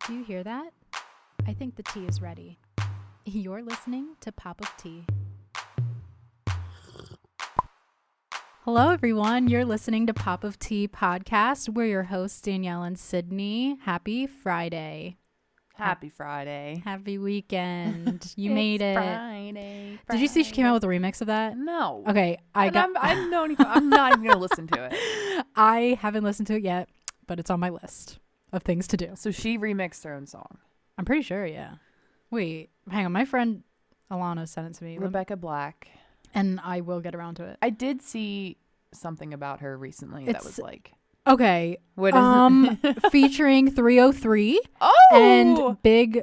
Do you hear that? I think the tea is ready. You're listening to Pop of Tea. Hello, everyone. You're listening to Pop of Tea podcast. We're your hosts, Danielle and Sydney. Happy Friday. Happy Friday. Happy weekend. You made it. Friday. Did you see she came out with a remix of that? No. Okay. I'm not even going to listen to it. I haven't listened to it yet, but it's on my list of things to do. So she remixed her own song. I'm pretty sure, yeah. Wait, hang on. My friend Alana sent it to me. Rebecca Black. And I will get around to it. I did see something about her recently that was like... Okay. What is it? Featuring 303 and Big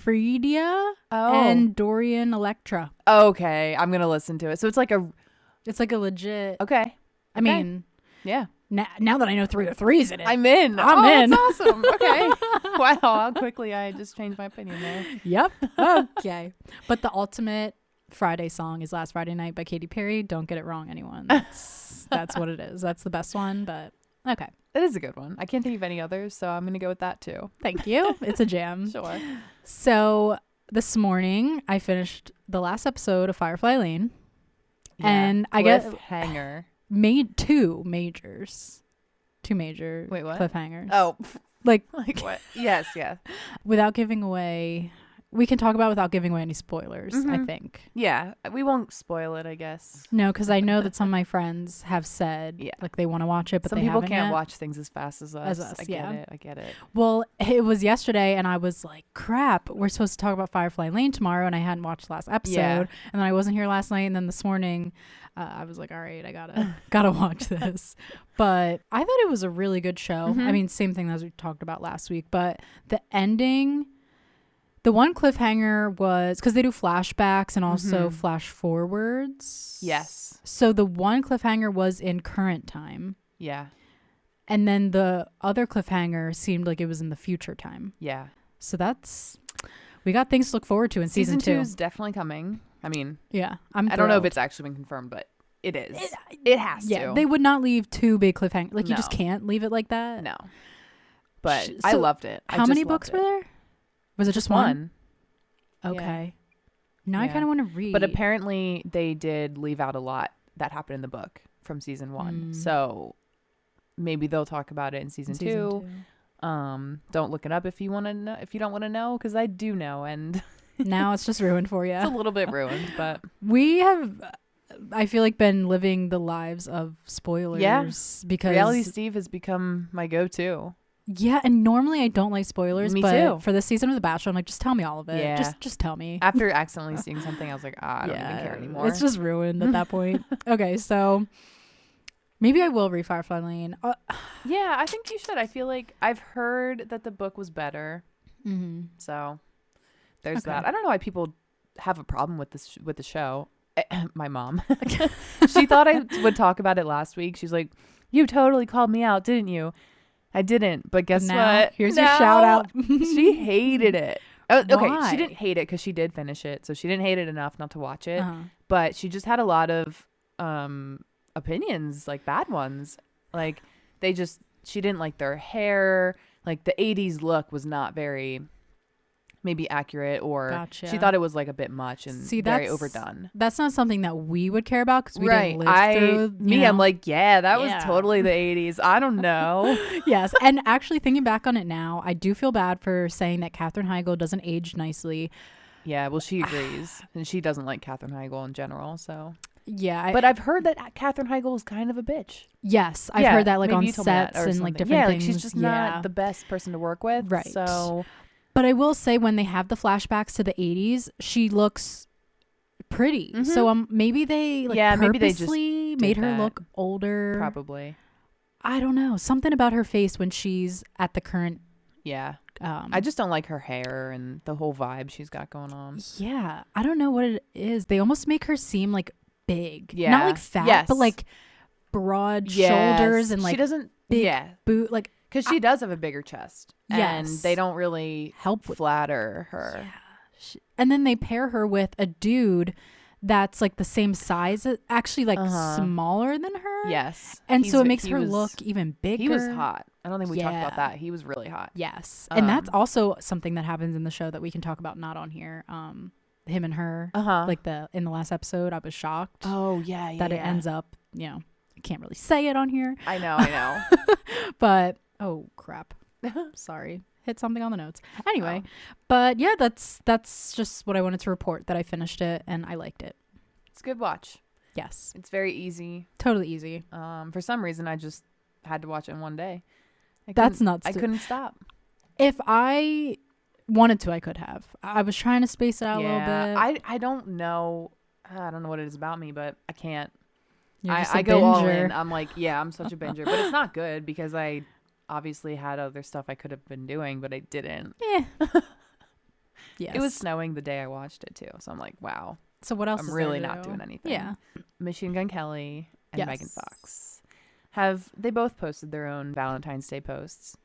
Freedia and Dorian Electra. Okay. I'm going to listen to it. So it's like a legit... Okay. I mean... Yeah. Now that I know 303 is in it. I'm in. I'm in. That's awesome. Okay. Wow. How quickly I just changed my opinion there. Yep. Okay. But the ultimate Friday song is Last Friday Night by Katy Perry. Don't get it wrong, anyone. That's what it is. That's the best one, but okay. It is a good one. I can't think of any others, so I'm going to go with that too. Thank you. It's a jam. Sure. So this morning I finished the last episode of Firefly Lane. Yeah. And I get made two major Wait, what? cliffhangers. Oh, like what? Yes. Without giving away, we can talk about it without giving away any spoilers. I think. Yeah, we won't spoil it, I guess. No, because I know that some of my friends have said like they want to watch it, but some they people haven't can't yet. watch things as fast as us. I get it. Well, it was yesterday, and I was like, "Crap, we're supposed to talk about Firefly Lane tomorrow," and I hadn't watched the last episode, and then I wasn't here last night, and then this morning. I was like, all right, I gotta watch this. But I thought it was a really good show. I mean, same thing as we talked about last week. But the ending, the one cliffhanger was because they do flashbacks and also flash forwards. Yes. So the one cliffhanger was in current time. Yeah. And then the other cliffhanger seemed like it was in the future time. Yeah. So we got things to look forward to in season 2. Season 2 is definitely coming. I mean, yeah, I don't know if it's actually been confirmed, but it is. It has to. Yeah, they would not leave 2 big cliffhangers. Like, you just can't leave it like that. No. But I loved it. How many books were there? Was it just one? Okay. Yeah. Now I kind of want to read. But apparently they did leave out a lot that happened in the book from season 1. So maybe they'll talk about it in season 2. Don't look it up if you want to know, if you don't want to know, because I do know, and now it's just ruined for you. It's a little bit ruined, but we have, I feel like, been living the lives of spoilers. Yeah, because Reality Steve has become my go-to. Yeah, and normally I don't like spoilers. Me but too. For this season of The Bachelor, I'm like, just tell me all of it. Yeah. Just tell me. After accidentally seeing something, I was like, I don't even care anymore. It's just ruined at that point. Okay, so maybe I will read Firefly Lane. Yeah, I think you should. I feel like I've heard that the book was better. So there's that. I don't know why people have a problem with this with the show. My mom, she thought I would talk about it last week. She's like, "You totally called me out, didn't you?" I didn't, but guess what? Here's your shout out. She hated it. Okay, Why? she didn't hate it because she did finish it, so she didn't hate it enough not to watch it. But she just had a lot of opinions, like bad ones. Like she didn't like their hair. Like the 80s look was not very maybe accurate, or she thought it was like a bit much and very overdone. That's not something that we would care about because we didn't live through. I'm like, that was totally the 80s. I don't know. Yes, and actually thinking back on it now, I do feel bad for saying that Katherine Heigl doesn't age nicely. Yeah, well, she agrees, and she doesn't like Katherine Heigl in general. So yeah, but I've heard that Katherine Heigl is kind of a bitch. Yes, I've heard that, like, on sets and like different things. Like she's just not the best person to work with. Right. So. But I will say, when they have the flashbacks to the 80s, she looks pretty. So maybe they purposely made her look older. Probably. I don't know. Something about her face when she's at the current. Yeah. I just don't like her hair and the whole vibe she's got going on. Yeah. I don't know what it is. They almost make her seem like big. Yeah. Not like fat, but like broad shoulders and like she doesn't big boot. Like, because she does have a bigger chest. Yes. And they don't really help flatter her. Yeah. And then they pair her with a dude that's like the same size, actually like smaller than her. Yes. And so it makes her look even bigger. He was hot. I don't think we talked about that. He was really hot. Yes. And that's also something that happens in the show that we can talk about, not on here. Him and her, like in the last episode, I was shocked. Oh yeah, that it ends up, I can't really say it on here. I know. But oh crap, sorry, hit something on the notes. Anyway, but yeah, that's just what I wanted to report, that I finished it and I liked it. It's a good watch. Yes, it's very easy. Totally easy. For some reason, I just had to watch it in one day. That's nuts. I couldn't stop. If I wanted to, I could have. I was trying to space it out a little bit. I don't know. I don't know what it is about me, but I can't. I go all in. I'm like, I'm such a binger, but it's not good because I obviously had other stuff I could have been doing, but I didn't. Yeah. Yes. It was snowing the day I watched it too, so I'm like, wow. So what else? I'm really not doing anything. Yeah. Machine Gun Kelly and Megan Fox they both posted their own Valentine's Day posts,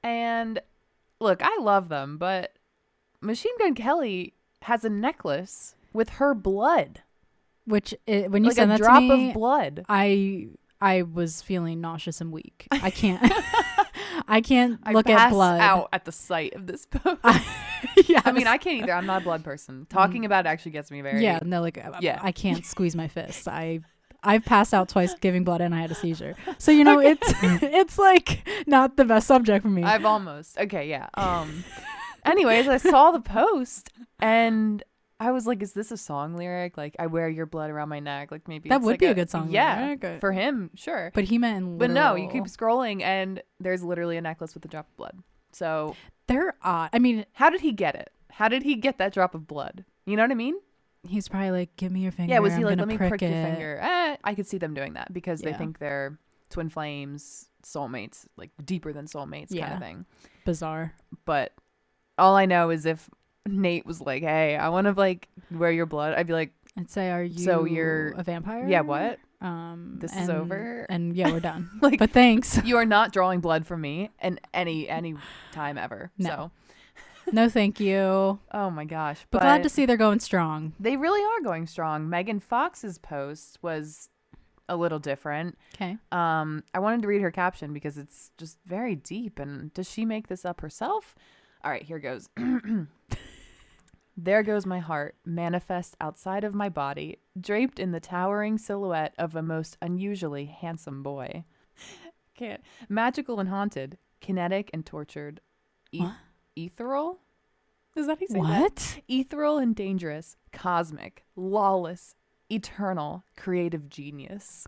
and look, I love them, but Machine Gun Kelly has a necklace with her blood. Which, when you sent that to me, a drop of blood. I was feeling nauseous and weak. I can't. I can't look at blood. I pass out at the sight of this post. Yes. I mean, I can't either. I'm not a blood person. Talking about it actually gets me very. Yeah. No, I can't squeeze my fists. I've passed out twice giving blood and I had a seizure. So, it's like not the best subject for me. I've almost. Okay, yeah. Anyways, I saw the post and I was like, is this a song lyric? Like, I wear your blood around my neck. Like, maybe that would be a good song lyric. For him, sure. But he meant But no, you keep scrolling and there's literally a necklace with a drop of blood. So they're odd. I mean, how did he get it? How did he get that drop of blood? You know what I mean? He's probably like, give me your finger. Yeah, was he like, let me prick your finger? I could see them doing that because they think they're twin flames, soulmates, like deeper than soulmates kind of thing. Bizarre. But all I know is if Nate was like, hey, I want to like wear your blood, I'd be like, I'd say, are you you're a vampire? Yeah, what? This is over. And yeah, we're done. Like, but thanks. You are not drawing blood from me in any time ever. No. So no, thank you. Oh my gosh. But glad to see they're going strong. They really are going strong. Megan Fox's post was a little different. Okay. I wanted to read her caption because it's just very deep. And does she make this up herself? All right, here goes. There goes my heart, manifest outside of my body, draped in the towering silhouette of a most unusually handsome boy. Can't. Magical and haunted, kinetic and tortured. Ethereal? Is that how you say that? Ethereal and dangerous, cosmic, lawless, eternal, creative genius.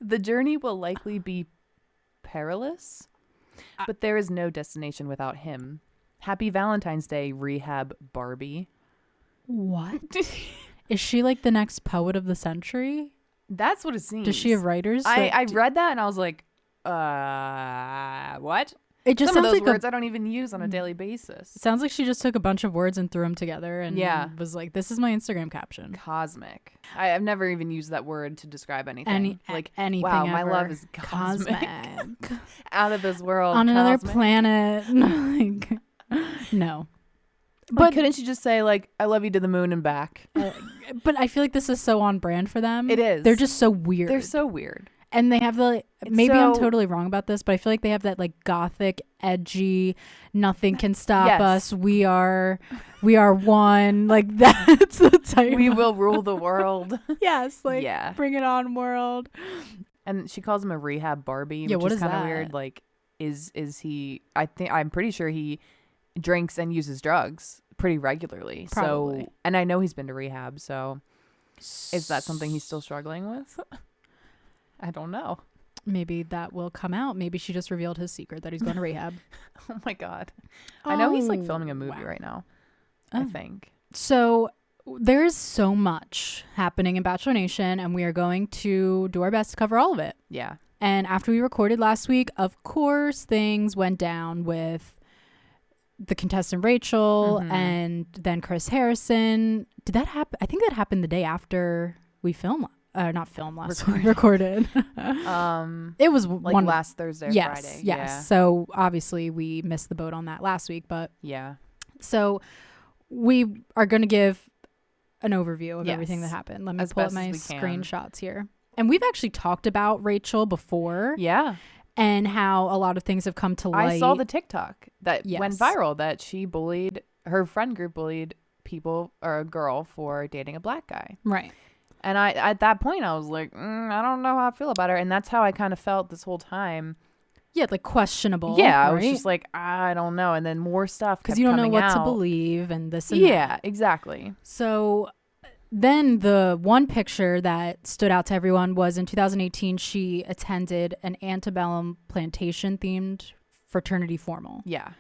The journey will likely be perilous, but there is no destination without him. Happy Valentine's Day, Rehab Barbie. What? Is she like the next poet of the century? That's what it seems. Does she have writers? I read that and I was like, what? It just Some sounds of those like words I don't even use on a daily basis. It sounds like she just took a bunch of words and threw them together and was like, this is my Instagram caption. Cosmic. I've never even used that word to describe anything. Anything wow, ever. my love is cosmic. Out of this world. On another cosmic. Planet. Like, no. But couldn't she just say, like, I love you to the moon and back? But I feel like this is so on brand for them. It is. They're just so weird. They're so weird. And they have I'm totally wrong about this, but I feel like they have that like gothic, edgy, nothing can stop us. We are one. Like that's the type. We will rule the world. Yes. Like bring it on, world. And she calls him a rehab Barbie, which which is kind of weird. Like, is he? I'm pretty sure he drinks and uses drugs pretty regularly. Probably. So, and I know he's been to rehab. So, is that something he's still struggling with? I don't know. Maybe that will come out. Maybe she just revealed his secret that he's going to rehab. Oh my God. I know he's like filming a movie right now. I think. So there's so much happening in Bachelor Nation and we are going to do our best to cover all of it. Yeah. And after we recorded last week, of course, things went down with the contestant Rachel and then Chris Harrison. Did that happen? I think that happened the day after we recorded. It was like last Thursday or Friday. Yes. Yeah. So obviously we missed the boat on that last week, but yeah. So we are going to give an overview of everything that happened. Let me pull up my screenshots here. And we've actually talked about Rachel before. Yeah. And how a lot of things have come to light. I saw the TikTok that went viral that her friend group bullied people or a girl for dating a black guy. Right. And at that point, I was like, I don't know how I feel about her. And that's how I kind of felt this whole time. Yeah, like questionable. Yeah, I was just like, I don't know. And then more stuff kept coming out. Because you don't know what to believe and this and that. Yeah, exactly. So then the one picture that stood out to everyone was in 2018, she attended an antebellum plantation-themed fraternity formal. Yeah.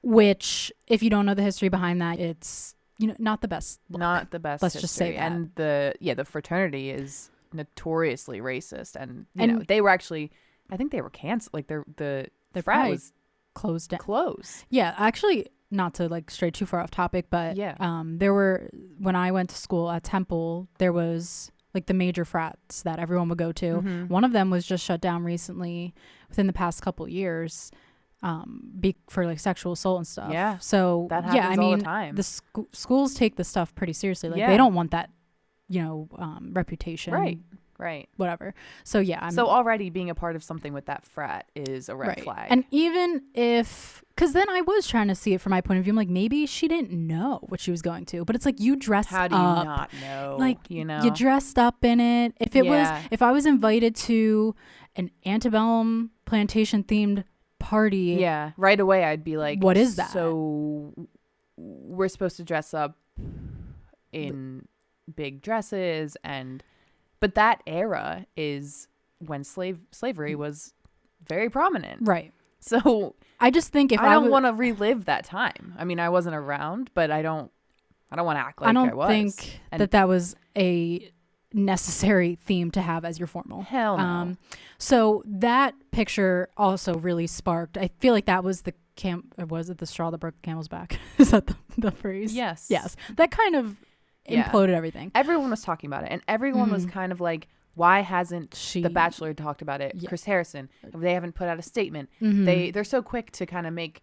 Which, if you don't know the history behind that, it's not the best look. Not the best. Let's history. just say that. And the fraternity is notoriously racist, and you know they were actually, I think they were canceled. Like the frat was closed down. Closed. Yeah, actually, not to like stray too far off topic, but there were, when I went to school at Temple, there was like the major frats that everyone would go to. Mm-hmm. One of them was just shut down recently within the past couple years. For like sexual assault and stuff. Yeah. So that happens all the time. The schools take this stuff pretty seriously. Like they don't want that, reputation. Right. Whatever. So so already being a part of something with that frat is a red flag. And even if, because then I was trying to see it from my point of view. I'm like, maybe she didn't know what she was going to, but it's like you dressed up. How do you not know? Like, you dressed up in it. If I was invited to an antebellum plantation themed party, right away I'd be like, what is that? So we're supposed to dress up in big dresses, but that era is when slavery was very prominent, right? So I just think if I don't want to relive that time. I mean, I wasn't around, but I don't want to act like I was. I don't think that was a necessary theme to have as your formal. Hell no. So that picture also really sparked, I feel like that was the was it the straw that broke the camel's back? Is that the phrase? Yes. That kind of imploded everything. Everyone was talking about it, and everyone was kind of like, why hasn't The Bachelor talked about it? Yeah. Chris Harrison, they haven't put out a statement. They're so quick to kind of make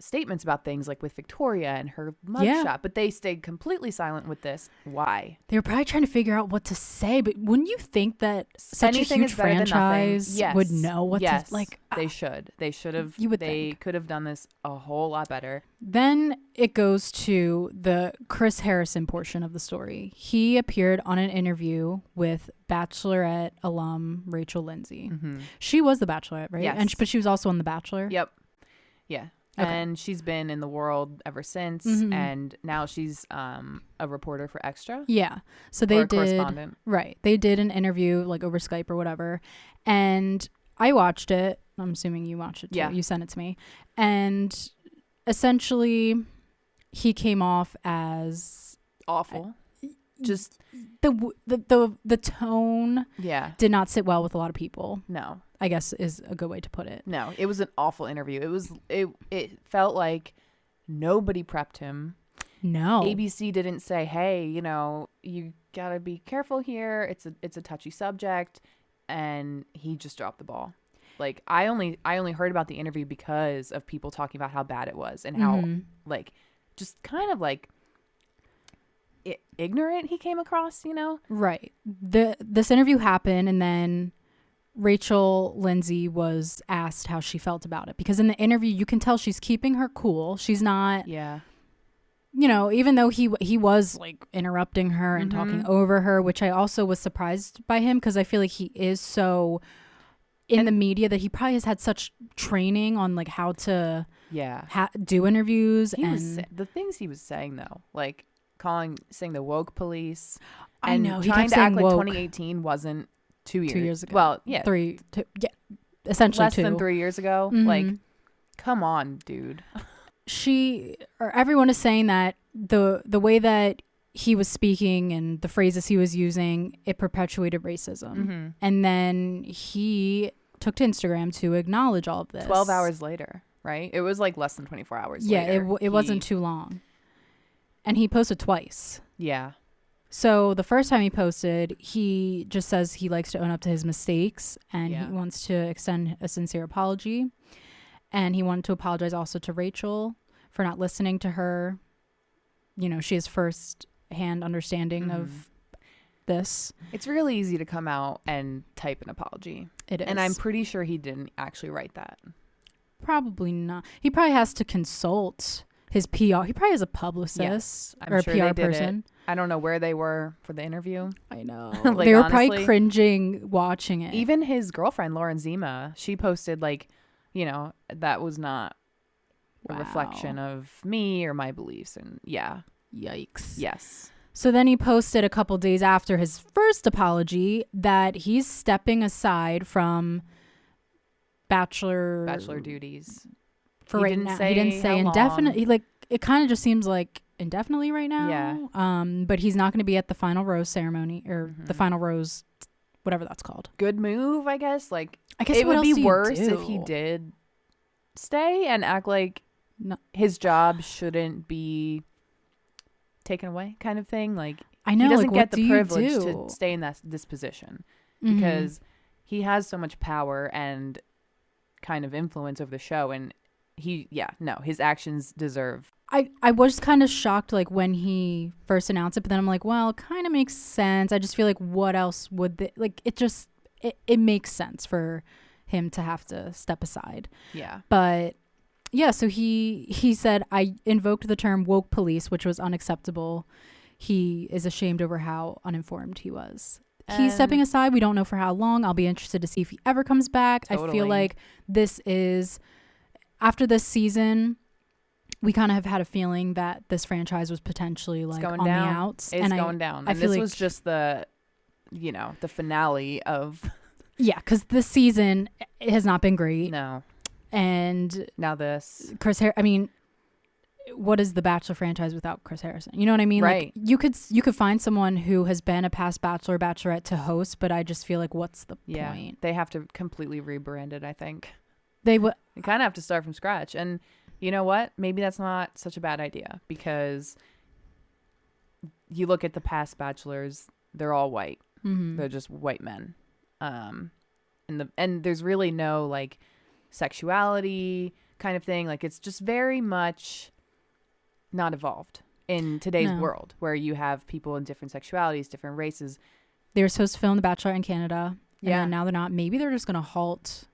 statements about things, like with Victoria and her mugshot, but they stayed completely silent with this. Why? They were probably trying to figure out what to say, but wouldn't you think that such a huge franchise would know what to, like? They should have. They could have done this a whole lot better. Then it goes to the Chris Harrison portion of the story. He appeared on an interview with Bachelorette alum Rachel Lindsay. She was the Bachelorette, right? Yes. But she was also on The Bachelor. Yep. Yeah. Okay. And she's been in the world ever since, and now she's a reporter for Extra. Yeah. So they did, correspondent. Right. They did an interview like over Skype or whatever, and I watched it. I'm assuming you watched it too. Yeah. You sent it to me, and essentially, he came off as awful. Just the tone did not sit well with a lot of people. No, I guess is a good way to put it. No, it was an awful interview. It felt like nobody prepped him. No, ABC didn't say, hey, you gotta be careful here, it's a touchy subject, and he just dropped the ball. Like I only heard about the interview because of people talking about how bad it was and how like just kind of like ignorant he came across, Right. This interview happened, and then Rachel Lindsay was asked how she felt about it, because in the interview you can tell she's keeping her cool. She's not, even though he was like interrupting her and talking over her, which I also was surprised by him, because I feel like he is so in the media that he probably has had such training on like how to do interviews. The things he was saying though, like saying the woke police. I know, he trying kept to act saying like woke. 2018 wasn't 2 years ago. Well, yeah, essentially less than 3 years ago. Like, come on, dude. Everyone is saying that the way that he was speaking and the phrases he was using, it perpetuated racism. And then he took to Instagram to acknowledge all of this. 12 hours later, right? It was like less than 24 hours later. Yeah, it wasn't too long. And he posted twice. Yeah. So the first time he posted, he just says he likes to own up to his mistakes, and he wants to extend a sincere apology. And he wanted to apologize also to Rachel for not listening to her she has first hand understanding of this. It's really easy to come out and type an apology. It is. And I'm pretty sure he didn't actually write that. Probably not. He probably has to consult his PR. He probably has a publicist or a sure PR person. I don't know where they were for the interview. I know. Like, they were honestly, probably cringing watching it. Even his girlfriend, Lauren Zima, she posted like, that was not a reflection of me or my beliefs. And Yikes. Yes. So then he posted a couple days after his first apology that he's stepping aside from Bachelor duties. For right now. He didn't say indefinitely. Like, it kind of just seems like indefinitely right now. Yeah. But he's not going to be at the final rose ceremony or the final rose, whatever that's called. Good move, I guess. Like, I guess it would be worse if he did stay and act like his job shouldn't be taken away, kind of thing. Like, I know, he doesn't like, get the privilege to stay in this position because he has so much power and kind of influence over the show, and his actions deserve. I was kind of shocked, like, when he first announced it, but then I'm like, well, it kind of makes sense. I just feel like, what else would it makes sense for him to have to step aside. Yeah. But yeah, so he said, I invoked the term woke police, which was unacceptable. He is ashamed over how uninformed he was. He's stepping aside. We don't know for how long. I'll be interested to see if he ever comes back. Totally. I feel like this is, after this season, we kind of have had a feeling that this franchise was potentially like on the outs. It's going down. And this was just the finale of. Yeah, because this season it has not been great. No. And now this. Chris Harrison, I mean, what is the Bachelor franchise without Chris Harrison? You know what I mean? Right. Like, you could find someone who has been a past Bachelor, Bachelorette to host, but I just feel like, what's the point? They have to completely rebrand it, I think. They would. You kind of have to start from scratch. And you know what? Maybe that's not such a bad idea, because you look at the past Bachelors, they're all white. Mm-hmm. They're just white men. And there's really no like sexuality kind of thing. Like, it's just very much not evolved in today's world, where you have people in different sexualities, different races. They were supposed to film The Bachelor in Canada. And now they're not. Maybe they're just going to halt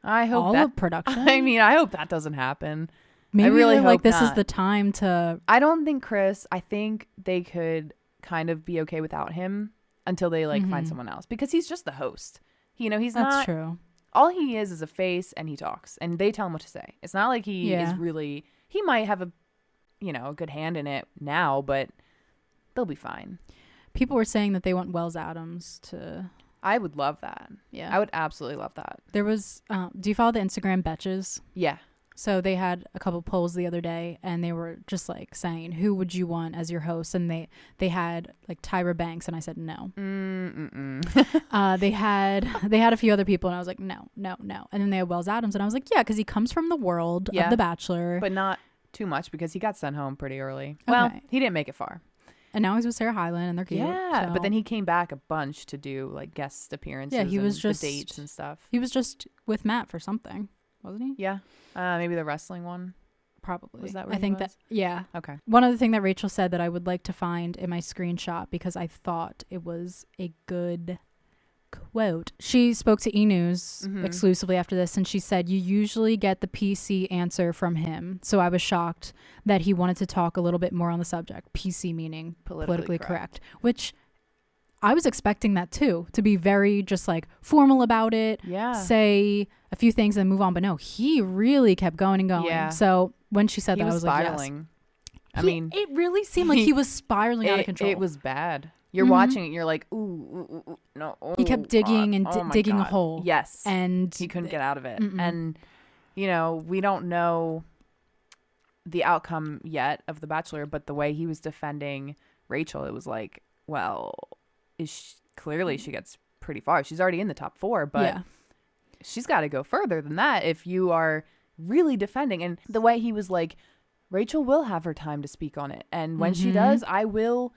I hope all that, of production. I mean, I hope that doesn't happen. Maybe I really hope this not. is the time to. I don't think I think they could kind of be okay without him until they find someone else, because he's just the host. He's not. That's true. All he is a face, and he talks, and they tell him what to say. It's not like he is really. He might have a good hand in it now, but they'll be fine. People were saying that they want Wells Adams to. I would love that. Yeah, I would absolutely love that. There was. Do you follow the Instagram Betches? Yeah. So they had a couple polls the other day, and they were just like saying, who would you want as your host? And they had like Tyra Banks, and I said no. They had a few other people, and I was like no. And then they had Wells Adams, and I was like, yeah, because he comes from the world of The Bachelor, but not too much, because he got sent home pretty early. Okay. Well, he didn't make it far. And now he's with Sarah Hyland, and they're cute. Yeah, but then he came back a bunch to do like guest appearances. Yeah, he was just the dates and stuff. He was just with Matt for something, wasn't he? Yeah, maybe the wrestling one. Probably. Was that where I think was? that. Yeah. Okay. One other thing that Rachel said that I would like to find in my screenshot, because I thought it was a good quote. She spoke to E! News exclusively after this, and she said, you usually get the PC answer from him. So I was shocked that he wanted to talk a little bit more on the subject. PC meaning politically correct. Which I was expecting that too, to be very just like formal about it. Yeah. Say a few things and move on. But no, he really kept going and going. Yeah. So when she said that, I was spiraling. Like, yes. It really seemed like he was spiraling out of control. It was bad. You're watching it, you're like, ooh, no. He kept digging and digging a hole. Yes. And he couldn't get out of it. And, we don't know the outcome yet of The Bachelor, but the way he was defending Rachel, it was like, well, clearly she gets pretty far. She's already in the top 4, but she's got to go further than that if you are really defending. And the way he was like, Rachel will have her time to speak on it, and when she does, I will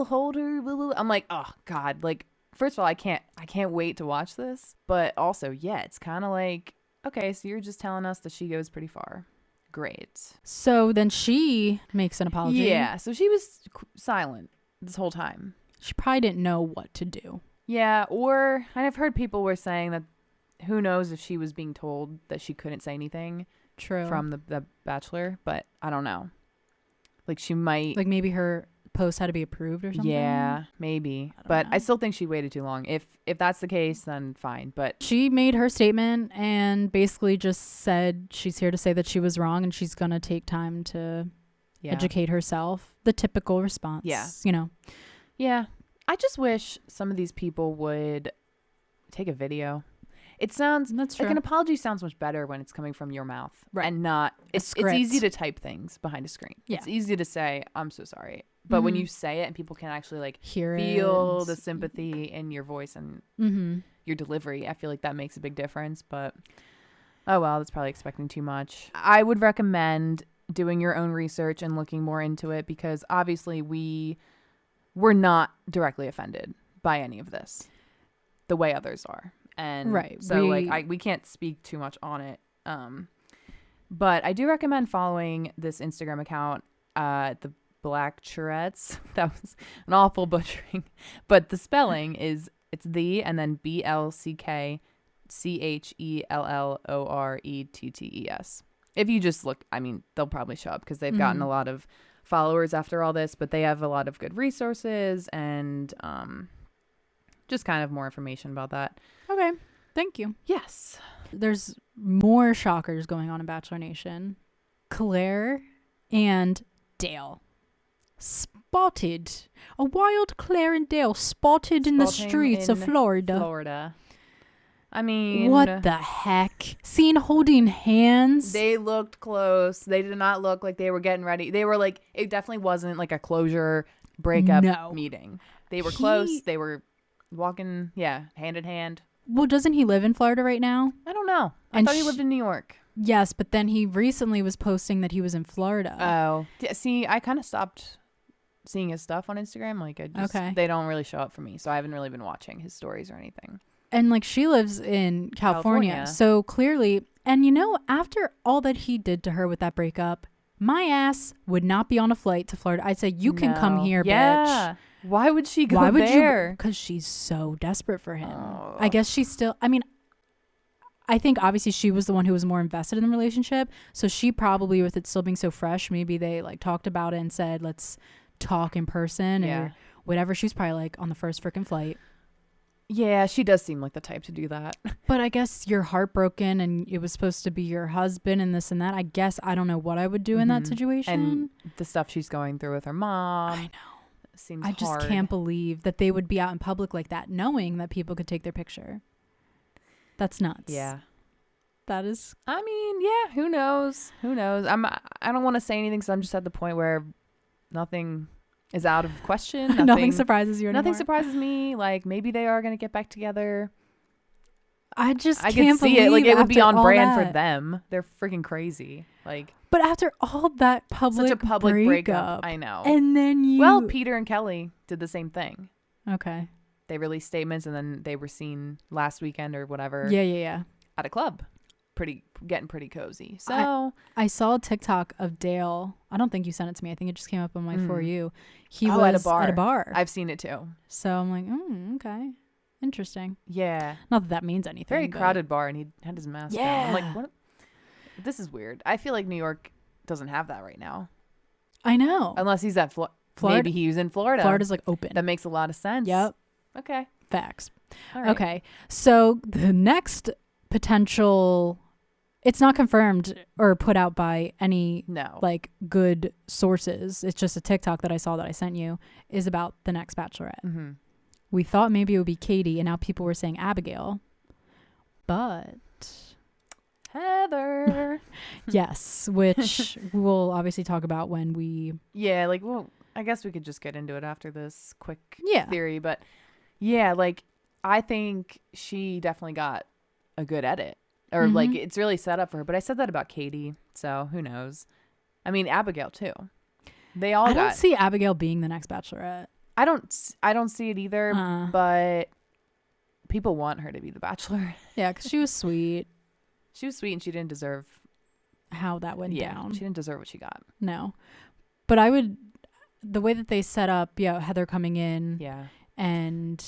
hold her. I'm like, oh God, like, first of all, I can't wait to watch this, but also, it's kind of like, okay, so you're just telling us that she goes pretty far. great. So then she makes an apology. Yeah, so she was silent this whole time. She probably didn't know what to do. Yeah, or I've heard people were saying that who knows if she was being told that she couldn't say anything. True. From the Bachelor, but I don't know. Like she might. Like maybe her post had to be approved or something. Yeah, maybe. But I still think she waited too long. If that's the case, then fine. But she made her statement and basically just said she's here to say that she was wrong and she's gonna take time to educate herself. The typical response. Yeah. You know. Yeah. I just wish some of these people would take a video. It sounds that's true. like an apology sounds much better when it's coming from your mouth, right? And not it's easy to type things behind a screen. Yeah. It's easy to say I'm so sorry, but when you say it and people can actually like feel the sympathy in your voice and your delivery, I feel like that makes a big difference. But oh well, that's probably expecting too much. I would recommend doing your own research and looking more into it because obviously we're not directly offended by any of this, the way others are. And so we can't speak too much on it. But I do recommend following this Instagram account, the Black Churettes. That was an awful butchering, but the spelling is it's the and then BLCKCHELLORETTES. If you just look, I mean, they'll probably show up because they've gotten a lot of followers after all this, but they have a lot of good resources and just kind of more information about that. Okay. Thank you. Yes. There's more shockers going on in Bachelor Nation. Clare and Dale spotted. A wild Clare and Dale spotted in the streets of Florida. I mean, what the heck? Seen holding hands. They looked close. They did not look like they were getting ready. They were like, it definitely wasn't like a closure breakup meeting. They were close. They were walking, hand in hand. Well, doesn't he live in Florida right now? I don't know. I thought he lived in New York. Yes, but then he recently was posting that he was in Florida. Oh. Yeah, see, I kind of stopped seeing his stuff on Instagram. Like, they don't really show up for me, so I haven't really been watching his stories or anything. And, like, she lives in California. So, clearly, and, you know, after all that he did to her with that breakup, my ass would not be on a flight to Florida. I'd say, you can come here, bitch. Why would she go there? Because she's so desperate for him. Oh. I guess she's still, I mean, I think obviously she was the one who was more invested in the relationship. So she probably, with it still being so fresh, maybe they like talked about it and said, let's talk in person or whatever. She was probably like on the first freaking flight. Yeah, she does seem like the type to do that. But I guess you're heartbroken and it was supposed to be your husband and this and that. I guess I don't know what I would do in that situation. And the stuff she's going through with her mom. I know. Seems I just can't believe that they would be out in public like that, knowing that people could take their picture. That's nuts. Yeah. That is. I mean, yeah, who knows? Who knows? I don't want to say anything because I'm just at the point where nothing is out of question. Nothing surprises you anymore. Nothing surprises me. Like, maybe they are going to get back together. I can't can see it. Like, it would be on brand that. for them. They're freaking crazy. Like, but after all that public breakup, I know. And then Peter and Kelly did the same thing. Okay. They released statements and then they were seen last weekend or whatever. Yeah. At a club. Getting pretty cozy. So I saw a TikTok of Dale. I don't think you sent it to me. I think it just came up on my For You. He was at a bar. I've seen it too. So I'm like, okay. Interesting. Yeah. Not that means anything. Very crowded bar and he had his mask on. I'm like, what? This is weird. I feel like New York doesn't have that right now. I know. Unless he's at Florida. Maybe he's in Florida. Florida's like open. That makes a lot of sense. Yep. Okay. Facts. All right. Okay. So the next potential, it's not confirmed or put out by any like good sources. It's just a TikTok that I saw that I sent you, is about the next Bachelorette. Mm-hmm. We thought maybe it would be Katie, and now people were saying Abigail. But Heather. Yes, which we'll obviously talk about when we... Yeah, like, well, I guess we could just get into it after this quick theory. But yeah, like, I think she definitely got a good edit. Or like, it's really set up for her. But I said that about Katie, so who knows? I mean, Abigail too. I don't see Abigail being the next Bachelorette. I don't see it either, but people want her to be the Bachelor. Yeah, because she was sweet. She was sweet and she didn't deserve how that went down. She didn't deserve what she got. No. But the way that they set up, Heather coming in and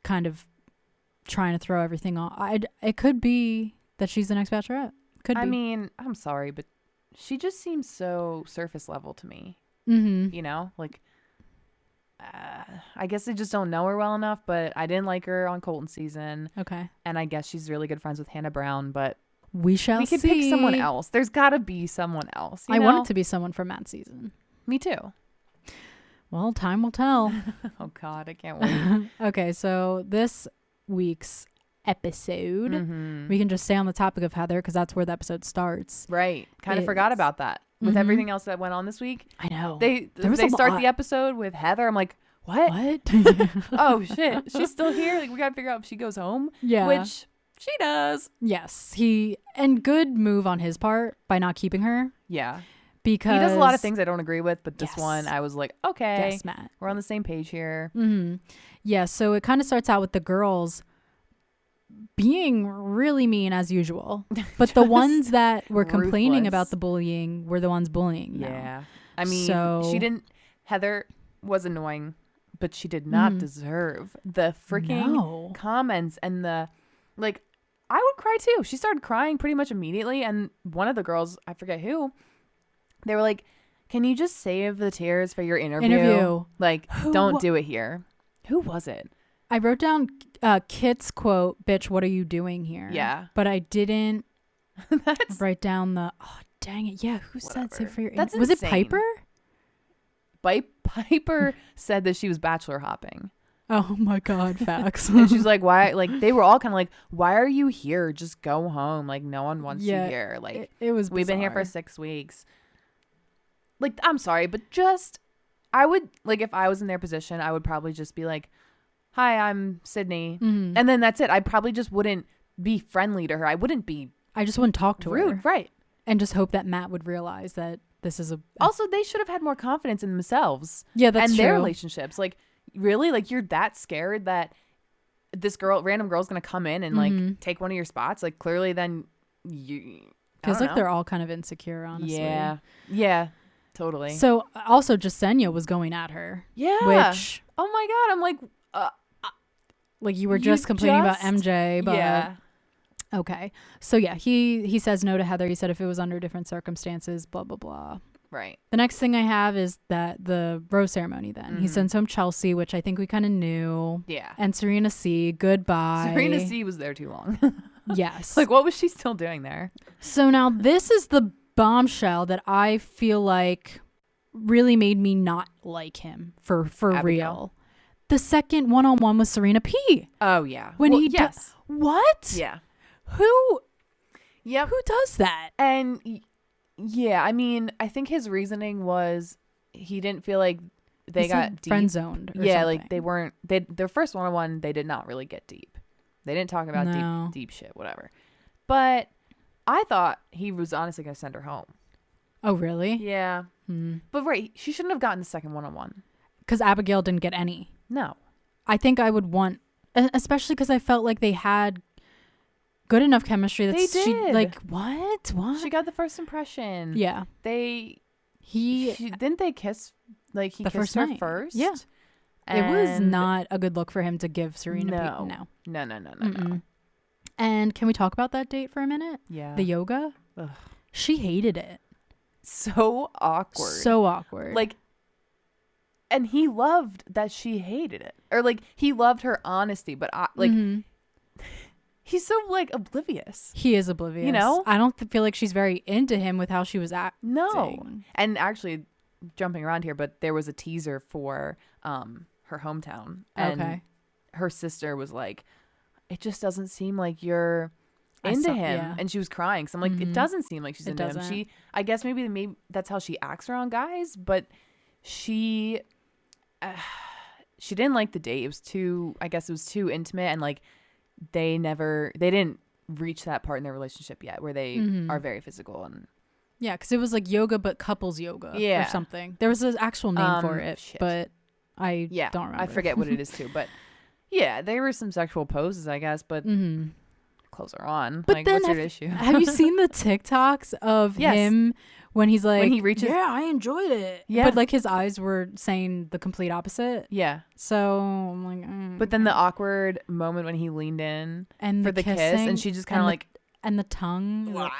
kind of trying to throw everything on. It could be that she's the next Bachelorette. Could be. I mean, I'm sorry, but she just seems so surface level to me. You know, like, I guess I just don't know her well enough, but I didn't like her on Colton season. Okay. And I guess she's really good friends with Hannah Brown, but we could pick someone else. There's got to be someone else. I want it to be someone from Matt's season. Me too. Well, time will tell. Oh, God, I can't wait. Okay, so this week's episode, we can just stay on the topic of Heather because that's where the episode starts. Right. Kind of forgot about that. With everything else that went on this week. I know. They start the episode with Heather. I'm like, what? Oh, shit. She's still here? Like, we got to figure out if she goes home. Yeah. Which she does. Yes. And good move on his part by not keeping her. Yeah. Because he does a lot of things I don't agree with, but this one I was like, okay. Yes, Matt. We're on the same page here. Yeah. So it kind of starts out with the girls being really mean as usual, but the ones that were complaining about the bullying were the ones bullying. Yeah. I mean, Heather was annoying, but she did not deserve the freaking comments and I would cry too. She started crying pretty much immediately. And one of the girls, I forget who, they were like, can you just save the tears for your interview? Like, don't do it here. Who was it? I wrote down Kit's quote, "Bitch, what are you doing here?" Yeah. But I didn't write down dang it. Yeah, who said save for your That's Was insane. it Piper? Piper said that she was bachelor hopping. Oh my God, facts. And she's like, why? Like, they were all kind of like, why are you here? Just go home. Like, no one wants you here. Like, it was bizarre. We've been here for 6 weeks. Like, I'm sorry, but I would, like, if I was in their position, I would probably just be like, hi, I'm Sydney. And then that's it. I probably just wouldn't be friendly to her. I just wouldn't talk to rude, her. Right. And just hope that Matt would realize that this is Also, they should have had more confidence in themselves. Yeah, that's true. And their relationships. Like, really? Like, you're that scared that this random girl's going to come in and, like, take one of your spots? Like, clearly then feels like they're all kind of insecure, honestly. Yeah. Yeah. Totally. So, also, Jasenia was going at her. Yeah. Which, oh my God, I'm like, like you were just complaining about MJ, but yeah. Okay. So yeah, he says no to Heather. He said if it was under different circumstances, blah blah blah. Right. The next thing I have is that the rose ceremony. Then he sends home Chelsea, which I think we kind of knew. Yeah. And Serena C. Goodbye. Serena C. was there too long. Yes. Like, what was she still doing there? So now this is the bombshell that I feel like really made me not like him for Abigail. real. The second one-on-one with Serena P. Oh yeah. When yes. What? Yeah. Who? Yep. Who does that? And yeah, I mean, I think his reasoning was he didn't feel like they got deep. Friend zoned. Yeah, like they weren't. Their first one-on-one, they did not really get deep. They didn't talk about deep shit, whatever. But I thought he was honestly gonna send her home. Oh really? Yeah. But right, she shouldn't have gotten the second one-on-one. Because Abigail didn't get any. No. I think I would want, especially because I felt like they had good enough chemistry that they did. She, like, what? She got the first impression. Yeah. Didn't they kiss? Like, he kissed her first? Yeah. It was not a good look for him to give Serena. No. And can we talk about that date for a minute? Yeah. The yoga? Ugh. She hated it. So awkward. So awkward. Like, and he loved that she hated it. Or, like, he loved her honesty. But, he's so, like, oblivious. He is oblivious. You know? I don't feel like she's very into him with how she was acting. No. And actually, jumping around here, but there was a teaser for her hometown. And her sister was like, it just doesn't seem like you're into him. Yeah. And she was crying. So I'm like, it doesn't seem like she's into him. I guess maybe that's how she acts around guys. But she didn't like the date. It was too intimate, and like they didn't reach that part in their relationship yet where they are very physical. And yeah, because it was like yoga but couples yoga or something. There was an actual name for it, but I don't remember. I forget what it is too, but yeah, there were some sexual poses, I guess, but clothes are on. But like, then what's your issue? Have you seen the TikToks of him when he's like, when he reaches, yeah, I enjoyed it. Yeah. But like his eyes were saying the complete opposite. Yeah. So I'm like, But then the awkward moment when he leaned in and for the kiss, and she just kind of like, and the tongue.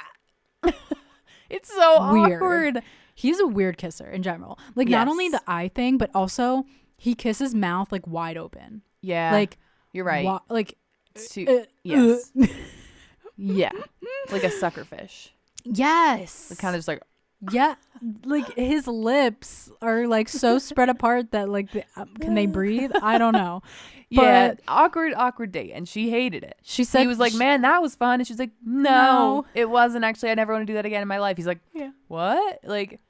it's so weird. awkward. He's a weird kisser in general. Like not only the eye thing, but also he kisses mouth like wide open. Yeah. Like you're right. Like yes. Yeah. Like a sucker fish. Yes. Kind of just like. Yeah, like his lips are like so spread apart that like can they breathe? I don't know. Yeah, awkward date, and she hated it. She said he was like, "Man, that was fun," and she's like, "No, it wasn't actually. I never want to do that again in my life." He's like, "Yeah, what? Like,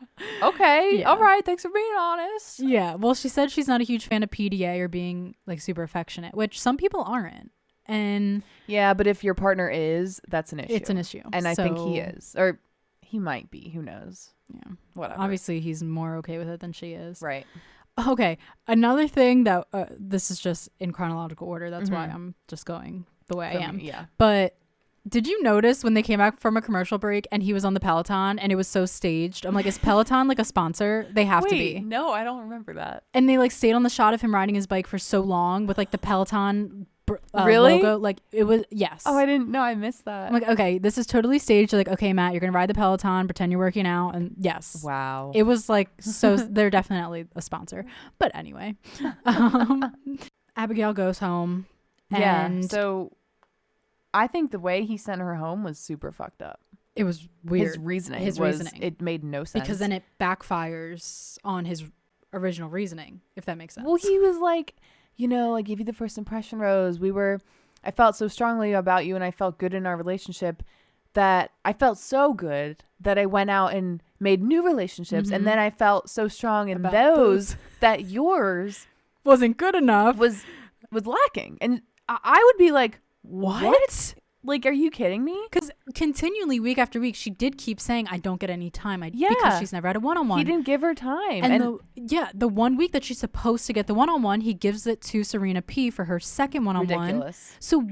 okay, all right, thanks for being honest." Yeah, well, she said she's not a huge fan of PDA or being like super affectionate, which some people aren't. And yeah, but if your partner is, that's an issue. It's an issue, and I think he is, or he might be. Who knows? Yeah, whatever. Obviously, he's more okay with it than she is. Right. Okay, another thing that this is just in chronological order. That's why I'm just going the way I am. Yeah. But did you notice when they came back from a commercial break and he was on the Peloton and it was so staged? I'm like, is Peloton like a sponsor? They have to be. No, I don't remember that. And they like stayed on the shot of him riding his bike for so long with like the Peloton really logo. Like it was, yes. Oh, I didn't know. I missed that. I'm like, okay, this is totally staged. They're like, okay, Matt, you're gonna ride the Peloton, pretend you're working out, and yes. Wow. It was like so. They're definitely a sponsor. But anyway, Abigail goes home. And so I think the way he sent her home was super fucked up. It was weird. His reasoning. It made no sense. Because then it backfires on his original reasoning, if that makes sense. Well, he was like, I gave you the first impression, Rose. I felt so strongly about you and I felt good in our relationship that I felt so good that I went out and made new relationships. And then I felt so strong in about those that yours wasn't good enough. Was lacking. And I would be like, what? Like, are you kidding me? Because continually, week after week, she did keep saying, I don't get any time. Because she's never had a one-on-one. He didn't give her time. And the 1 week that she's supposed to get the one-on-one, he gives it to Serena P for her second one-on-one. Ridiculous. So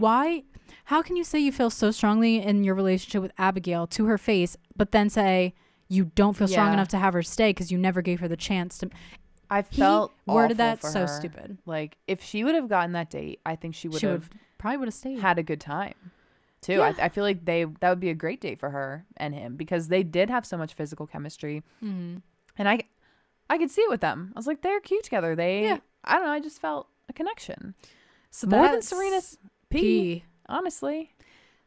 how can you say you feel so strongly in your relationship with Abigail to her face, but then say you don't feel strong enough to have her stay because you never gave her the chance to... I felt worded that for so her. Stupid. Like, if she would have gotten that date, I think she would have stayed. Had a good time. Too. Yeah. I feel like that would be a great date for her and him because they did have so much physical chemistry. Mm-hmm. And I could see it with them. I was like, they're cute together. I don't know, I just felt a connection. So more than Serena P, honestly.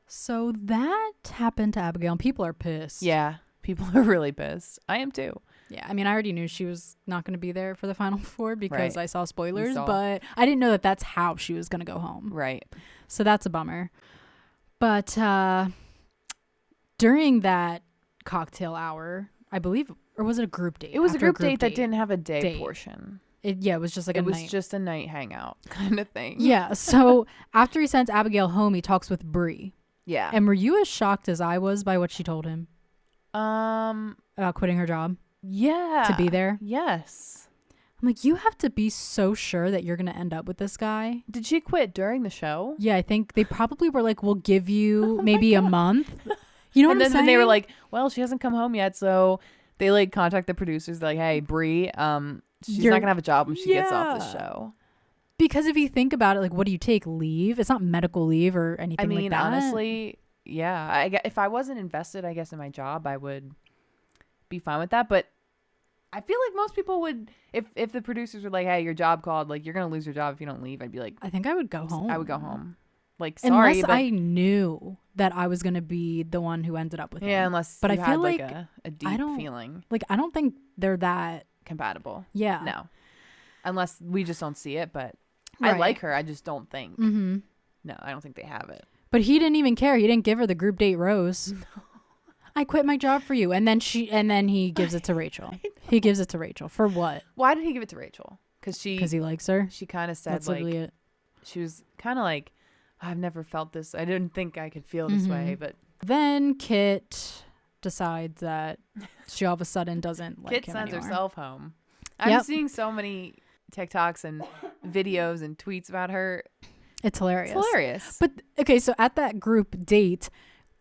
So that happened to Abigail and people are pissed. Yeah, people are really pissed. I am too. Yeah, I mean, I already knew she was not going to be there for the Final Four because I saw spoilers, but I didn't know that that's how she was going to go home. Right. So that's a bummer. But during that cocktail hour, I believe, or was it a group date? It was a group date that didn't have a day portion. It was just like it was just a night hangout kind of thing. Yeah. So after he sends Abigail home, he talks with Bree. Yeah. And were you as shocked as I was by what she told him? About quitting her job? Yeah. To be there? Yes. I'm like, you have to be so sure that you're going to end up with this guy. Did she quit during the show? Yeah, I think they probably were like, we'll give you maybe a month. You know what I'm saying? And then they were like, well, she hasn't come home yet. So they like contact the producers. They're like, hey, Bree, she's not going to have a job when she gets off the show. Because if you think about it, like, what do you take? Leave? It's not medical leave or anything like that. Honestly, yeah. If I wasn't invested, I guess, in my job, I would be fine with that. But I feel like most people would, if the producers were like, hey, your job called, like, you're going to lose your job if you don't leave, I'd be like, I think I would go home. I would go home. Like, sorry. Unless I knew that I was going to be the one who ended up with him. Yeah, unless but you I had feel like like a deep feeling. Like, I don't think they're that compatible. Yeah. No. Unless we just don't see it, but right. I like her. I just don't think. Mm-hmm. No, I don't think they have it. But he didn't even care. He didn't give her the group date rose. No. I quit my job for you. And then he gives it to Rachel. He gives it to Rachel. For what? Why did he give it to Rachel? Because he likes her. She kind of said, that's like, it. She was kind of like, I've never felt this. I didn't think I could feel this way. But then Kit decides that she all of a sudden doesn't like him anymore. Kit sends herself home. I'm seeing so many TikToks and videos and tweets about her. It's hilarious. It's hilarious. But okay, so at that group date,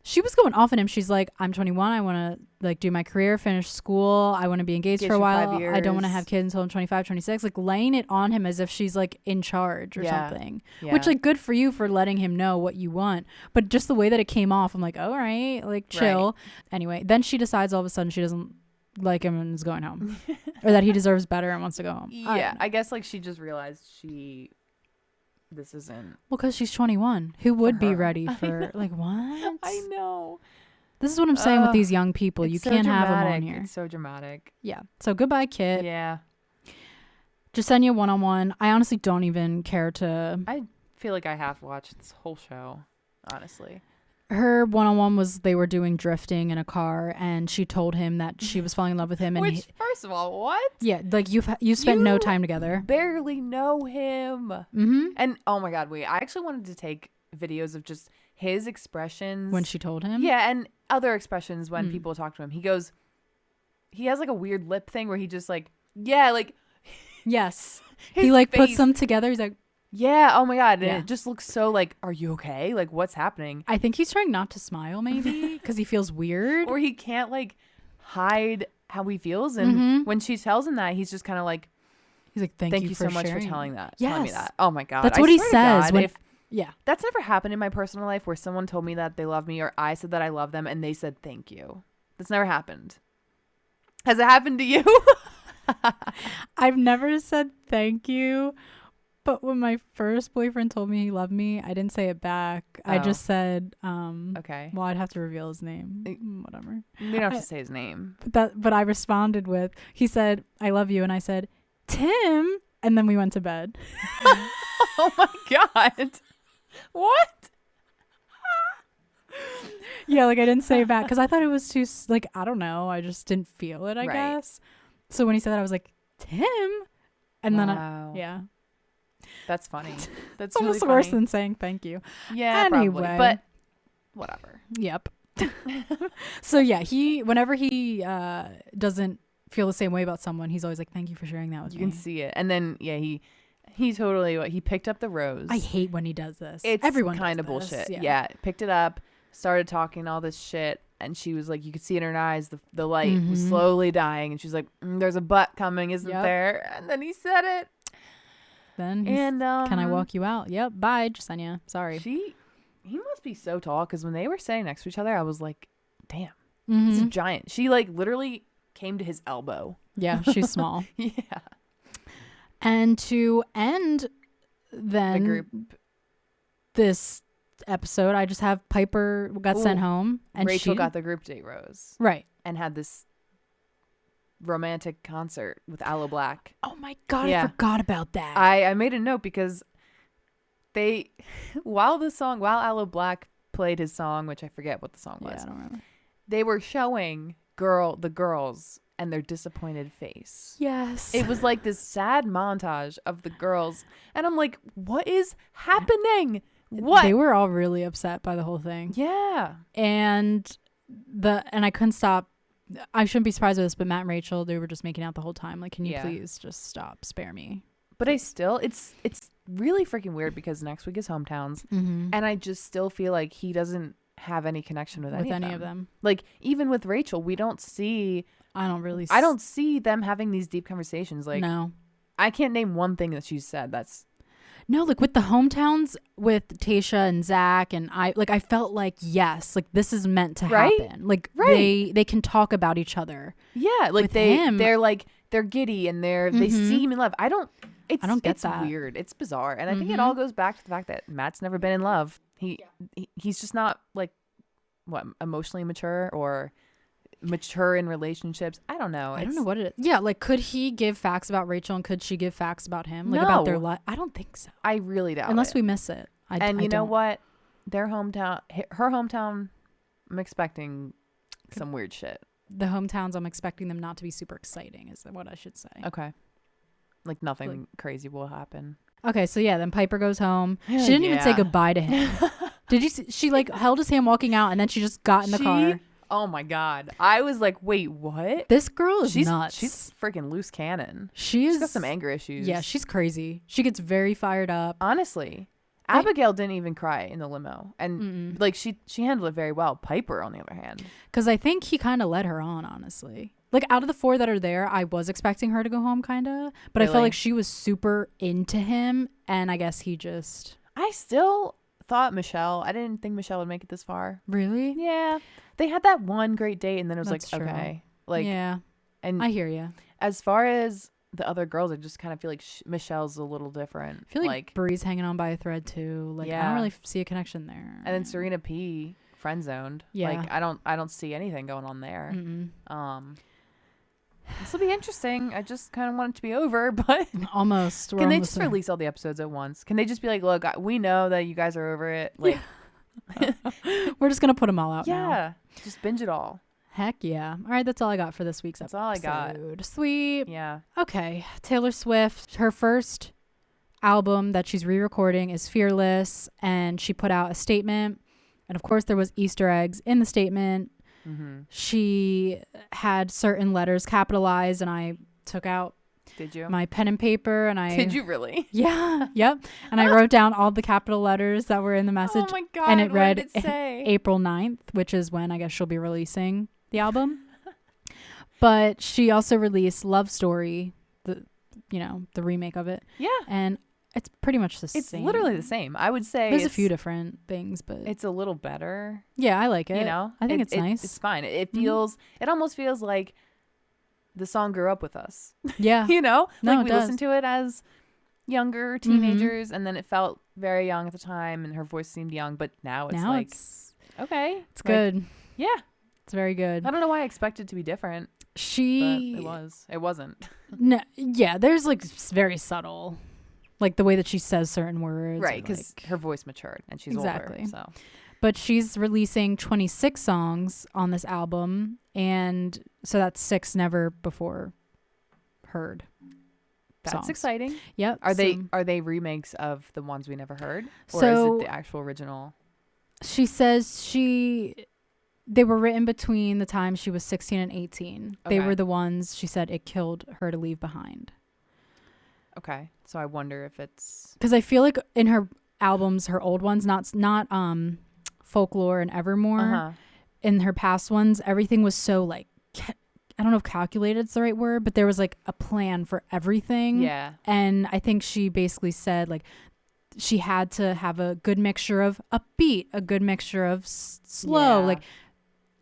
she was going off on him. She's like, I'm 21. I want to like do my career, finish school. I want to be engaged for a while. I don't want to have kids until I'm 25, 26. Like laying it on him as if she's like in charge or something. Yeah. Which like good for you for letting him know what you want. But just the way that it came off, I'm like, all right, like chill. Right. Anyway, then she decides all of a sudden she doesn't like him and is going home. Or that he deserves better and wants to go home. Yeah, I guess like she just realized this isn't. Well, because she's 21. Who would be ready for like what? I know. This is what I'm saying with these young people. You can't have them on here. It's so dramatic. Yeah. So goodbye, Kit. Yeah. Jasenia one-on-one. I honestly don't even care to. I feel like I have watched this whole show, honestly. Her one-on-one was they were doing drifting in a car, and she told him that she was falling in love with him. And which, first of all, what? Yeah, like you spent no time together. Barely know him. Mm-hmm. And oh my God, wait! I actually wanted to take videos of just his expressions when she told him. Yeah, and other expressions when people talk to him. He has like a weird lip thing where he just like yes, he like face. Puts them together. He's like. Yeah. Oh my God. And it just looks so like, are you okay? Like, what's happening? I think he's trying not to smile, maybe, because he feels weird. Or he can't like hide how he feels. And when she tells him that, he's just kind of like, he's like, thank you so much sharing. For telling that. Yes. Telling me that. Oh my God. That's what he says. Yeah. That's never happened in my personal life where someone told me that they love me or I said that I love them and they said thank you. That's never happened. Has it happened to you? I've never said thank you. But when my first boyfriend told me he loved me, I didn't say it back. I just said, okay. Well, I'd have to reveal his name. Whatever. You don't have to say his name. But I responded with, he said, I love you. And I said, Tim. And then we went to bed. Oh my God. What? Yeah, like I didn't say it back because I thought it was too, like, I don't know. I just didn't feel it, I guess. So when he said that, I was like, Tim. And then yeah. That's funny. That's almost really worse funny. than saying thank you. Yeah, anyway, probably, but whatever. Yep. So yeah, whenever he doesn't feel the same way about someone, he's always like, "Thank you for sharing that with me." You can see it, and then he totally he picked up the rose. I hate when he does this. It's everyone kind of bullshit. Yeah, picked it up, started talking all this shit, and she was like, you could see it in her eyes, the light was slowly dying, and she's like, "There's a butt coming, isn't there?" And then he said it. Then can I walk you out? Yep. Bye, Jasenia. Sorry. He must be so tall because when they were standing next to each other, I was like, damn, he's a giant. She like literally came to his elbow. Yeah, she's small. Yeah. And to end then the group this episode, I just have Piper got sent home and Rachel got the group date rose. Right. And had this romantic concert with Aloe Black. Oh my God, I forgot about that. I made a note because while Aloe Black played his song, which I forget what the song was. Yeah, I don't remember. They were showing the girls and their disappointed face. Yes. It was like this sad montage of the girls and I'm like, what is happening? What? They were all really upset by the whole thing. Yeah. And I couldn't stop. I shouldn't be surprised with this, but Matt and Rachel, they were just making out the whole time. Like, can you please just stop? Spare me. But it's really freaking weird because next week is hometowns. And I just still feel like he doesn't have any connection with any of them. Like, even with Rachel, I don't see them having these deep conversations. Like, no. I can't name one thing that she's said that's. No, like with the hometowns with Tayshia and Zach and I felt like, yes, like this is meant to happen. Like they can talk about each other. Yeah. Like they're giddy and they seem in love. I don't get that. It's weird. It's bizarre. And I think it all goes back to the fact that Matt's never been in love. He's just not like emotionally mature or mature in relationships. I don't know. I don't know what it is. Yeah, like could he give facts about Rachel and could she give facts about him? Like about their life? I don't think so. I really doubt Unless we miss it. You know what? Her hometown, I'm expecting some weird shit. The hometowns, I'm expecting them not to be super exciting is what I should say. Okay. Like nothing crazy will happen. Okay, so yeah, then Piper goes home. She didn't even say goodbye to him. Did you see? She like held his hand walking out and then she just got in the car. Oh my God. I was like, wait, what? This girl is nuts. She's freaking loose cannon. She's got some anger issues. Yeah, she's crazy. She gets very fired up. Honestly. Abigail didn't even cry in the limo, and like she handled it very well. Piper, on the other hand, because I think he kind of led her on, honestly. Like out of the 4 that are there, I was expecting her to go home, kind of, but really? I felt like she was super into him, and I guess he just. I still thought Michelle. I didn't think Michelle would make it this far. Really? Yeah, they had that one great date, and then it was That's like true. okay, like yeah, and I hear you. As far as the other girls, I just kind of feel like Michelle's a little different. I feel like Bree's hanging on by a thread too. Like I don't really see a connection there. And then Serena P friend zoned. Yeah. Like I don't see anything going on there. This will be interesting. I just kind of want it to be over, but almost. Can they just release all the episodes at once? Can they just be like, look, we know that you guys are over it. Like, we're just gonna put them all out. Yeah, now. Just binge it all. Heck yeah. All right, that's all I got for this week's episode. That's all I got. Sweet. Yeah. Okay. Taylor Swift, her first album that she's re-recording is Fearless, and she put out a statement, and of course there was Easter eggs in the statement. She had certain letters capitalized, and I took out my pen and paper, and I Did you really? Yeah. Yep. And I wrote down all the capital letters that were in the message. Oh my God. And it read what did it say? April 9th, which is when I guess she'll be releasing the album. But she also released Love Story, the remake of it. Yeah. And it's pretty much the same. It's literally the same. I would say there's a few different things, but it's a little better. Yeah, I like it. You know? I think it's nice. It's fine. It feels it almost feels like the song grew up with us. Yeah. You know? No, like we listened to it as younger teenagers, and then it felt very young at the time, and her voice seemed young, but now it's okay. It's good. Yeah. It's very good. I don't know why I expected it to be different. But it was. It wasn't. No, yeah, there's like very subtle, like the way that she says certain words. Right, because her voice matured and she's older. So, but she's releasing 26 songs on this album, and so that's 6 never before heard. That's songs. Exciting. Yep. Are they remakes of the ones we never heard, or so, is it the actual original? She says they were written between the time she was 16 and 18. Okay. They were the ones she said it killed her to leave behind. Okay. So I wonder if it's because I feel like in her albums, her old ones, not Folklore and Evermore, in her past ones, everything was so like, I don't know if calculated is the right word, but there was like a plan for everything. Yeah. And I think she basically said like she had to have a good mixture of upbeat, a good mixture of slow, like,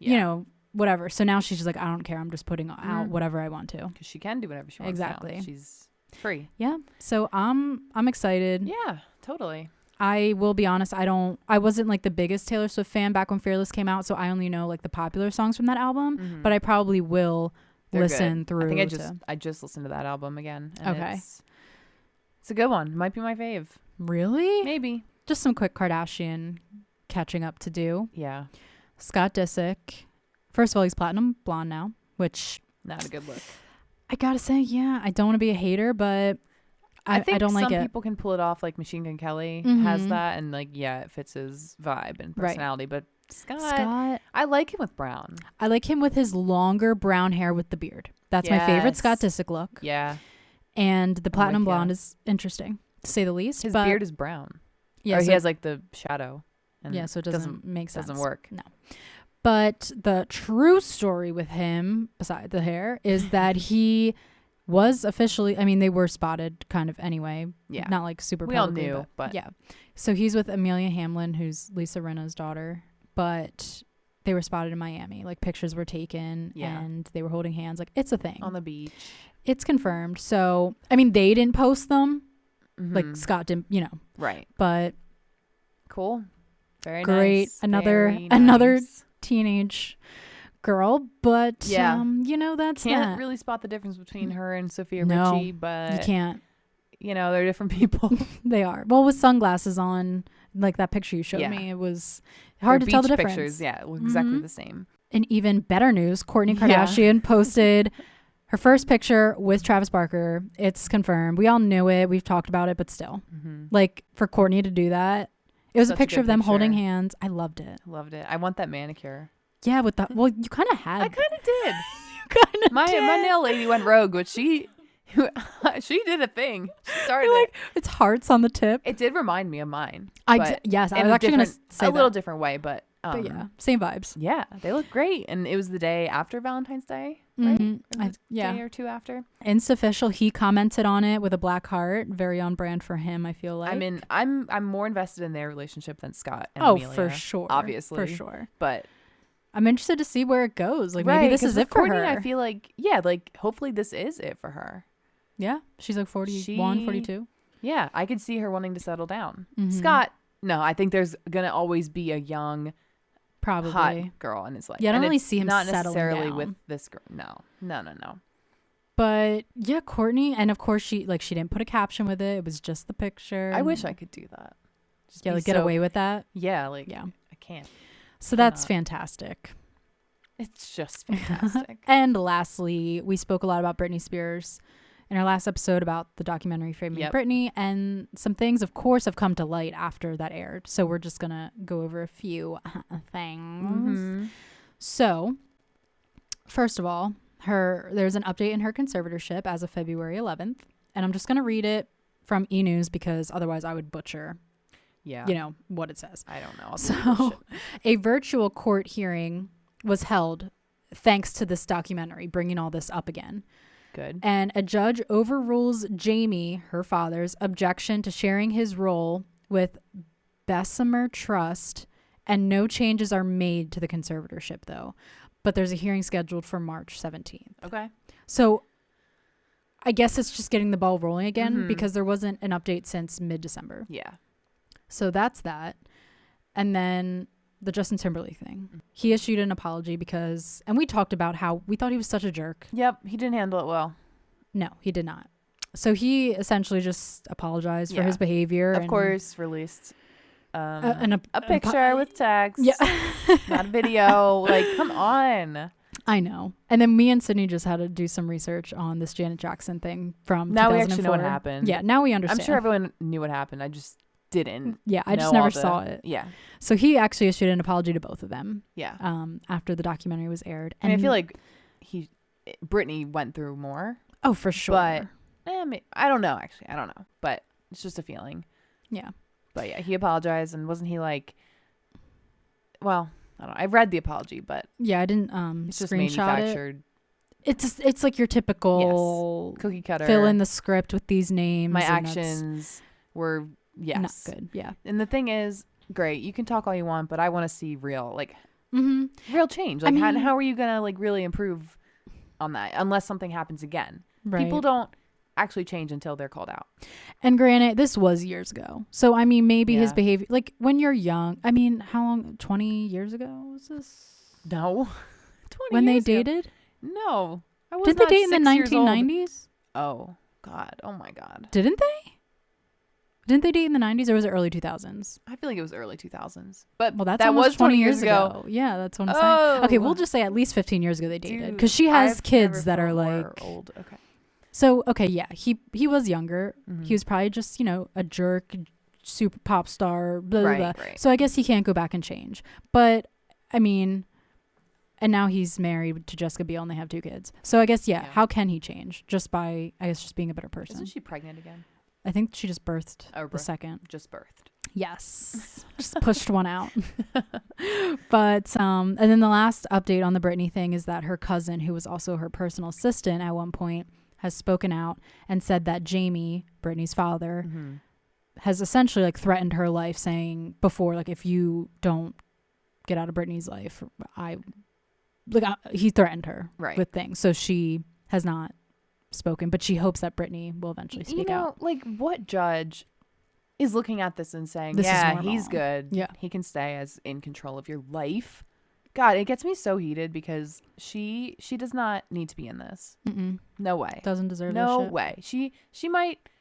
you know, whatever. So now she's just like, I don't care. I'm just putting out whatever I want to. Because she can do whatever she wants. Exactly. Now. She's free. Yeah. So I'm excited. Yeah, totally. I will be honest. I wasn't like the biggest Taylor Swift fan back when Fearless came out. So I only know like the popular songs from that album, but I probably will listen through. I think I just listened to that album again. And okay. It's a good one. It might be my fave. Really? Maybe. Just some quick Kardashian catching up to do. Yeah. Scott Disick. First of all, he's platinum blonde now, which not a good look. I gotta say, yeah, I don't want to be a hater, but I think don't like it. Some people can pull it off, like Machine Gun Kelly has that, and like it fits his vibe and personality. Right. But Scott, I like him with brown. I like him with his longer brown hair with the beard. That's my favorite Scott Disick look. Yeah, and the platinum blonde is interesting, to say the least. His beard is brown. Yeah, or he has like the shadow. And so it doesn't make sense. Doesn't work. No. But the true story with him, beside the hair, is that he was officially, I mean, they were spotted kind of anyway. Yeah. Not like super publicly. We all knew, but yeah. So he's with Amelia Hamlin, who's Lisa Rinna's daughter. But they were spotted in Miami. Like pictures were taken and they were holding hands. Like it's a thing. On the beach. It's confirmed. So, I mean, they didn't post them. Like Scott didn't, you know. Right. But. Cool. Very great. Nice. Another teenage girl, but you know, that's can't really spot the difference between her and Sophia Richie, but you can't. You know, they're different people. They are. Well, with sunglasses on, like that picture you showed me, it was hard to tell the difference. Pictures, it was exactly the same. And even better news, Kourtney Kardashian posted her first picture with Travis Barker. It's confirmed. We all knew it. We've talked about it, but still, like for Kourtney to do that. It was a picture of them holding hands. I loved it. I want that manicure. Yeah, with the well, you kind of had. I kind of did. My nail lady went rogue, but she She did a thing. She started like it's hearts on the tip. It did remind me of mine. Yes, I was actually going to say a little different way, but yeah, same vibes. Yeah, they look great, and it was the day after Valentine's Day, right? Mm-hmm. Day or two after. Instaficial, he commented on it with a black heart, very on brand for him. I feel like. I mean, I'm more invested in their relationship than Scott and Amelia, for sure, obviously, for sure. But I'm interested to see where it goes. Like maybe this is it for Courtney, her. I feel like like hopefully this is it for her. Yeah, she's like 41, 42. Yeah, I could see her wanting to settle down. Mm-hmm. Scott, no, I think there's gonna always be a young, probably hot girl in his life. Yeah, I don't really see him not settling necessarily down. with this girl. No. But yeah, Courtney, and of course she didn't put a caption with it. It was just the picture. I wish I could do that. Just get away with that. Yeah, I can't. So that's fantastic. It's just fantastic. And lastly, we spoke a lot about Britney Spears in our last episode about the documentary Framing Britney, and some things, of course, have come to light after that aired. So we're just going to go over a few things. Mm-hmm. So, first of all, there's an update in her conservatorship as of February 11th. And I'm just going to read it from E! News because otherwise I would butcher what it says. I don't know. So, a virtual court hearing was held thanks to this documentary, bringing all this up again. Good. And a judge overrules Jamie, her father's, objection to sharing his role with Bessemer Trust, and no changes are made to the conservatorship, though. But there's a hearing scheduled for March 17th. Okay. So I guess it's just getting the ball rolling again because there wasn't an update since mid-December. Yeah. So that's that. And then the Justin Timberlake thing. He issued an apology because, and we talked about how we thought he was such a jerk. Yep, he didn't handle it well. No, he did not. So he essentially just apologized for his behavior. Of course, released a picture with text. Yeah. Not a video. Like, come on. I know. And then me and Sydney just had to do some research on this Janet Jackson thing from now 2004. we actually know what happened. Yeah, now we understand. I'm sure everyone knew what happened. I just didn't. Yeah, I just never saw it. Yeah. So he actually issued an apology to both of them. Yeah. After the documentary was aired. And I feel like Britney went through more. Oh, for sure. But I don't know, actually. I don't know. But it's just a feeling. Yeah. But yeah, he apologized, and wasn't he like, well, I don't know. I've read the apology, but yeah, I didn't it's just screenshot manufactured. It's like your typical cookie cutter. Fill in the script with these names. My actions were not good. Yeah. And the thing is, great, you can talk all you want, but I want to see real real change. Like, how are you gonna really improve on that unless something happens again? Right. People don't actually change until they're called out. And granted, this was years ago. So, I mean, maybe his behavior, like when you're young, I mean, how long, 20 years ago was this? No. 20 when years they ago. dated? No. Did they date in the 1990s? Oh, God. Oh, my God. Didn't they? Didn't they date in the 90s or was it early 2000s? I feel like it was early 2000s. But that was 20 years ago. Yeah, that's what I'm saying. Okay, we'll just say at least 15 years ago they dated. Because she has kids that are like... old. Okay. So, okay, yeah, he was younger. Mm-hmm. He was probably just, a jerk, super pop star, blah, blah, blah. Right. So I guess he can't go back and change. But, I mean, and now he's married to Jessica Biel and they have 2 kids. So I guess, how can he change? Just by, I guess, just being a better person. Isn't she pregnant again? I think she just birthed the second. Just birthed. Yes. Just pushed one out. But, and then the last update on the Britney thing is that her cousin, who was also her personal assistant at one point, has spoken out and said that Jamie, Britney's father, has essentially threatened her life, saying before, if you don't get out of Britney's life, he threatened her with things. So she has not spoken, but she hopes that Britney will eventually speak out. What judge is looking at this and saying, he's good. Yeah. He can stay as in control of your life. God, it gets me so heated because she does not need to be in this. Mm-mm. No way. Doesn't deserve no this shit. way.